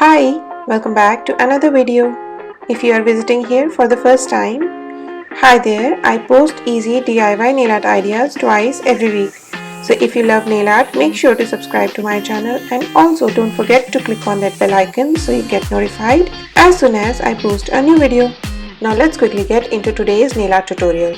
Hi, welcome back to another video. If you are visiting here for the first time, hi there, I post easy DIY nail art ideas twice every week. So if you love nail art, make sure to subscribe to my channel and also don't forget to click on that bell icon so you get notified as soon as I post a new video. Now let's quickly get into today's nail art tutorial.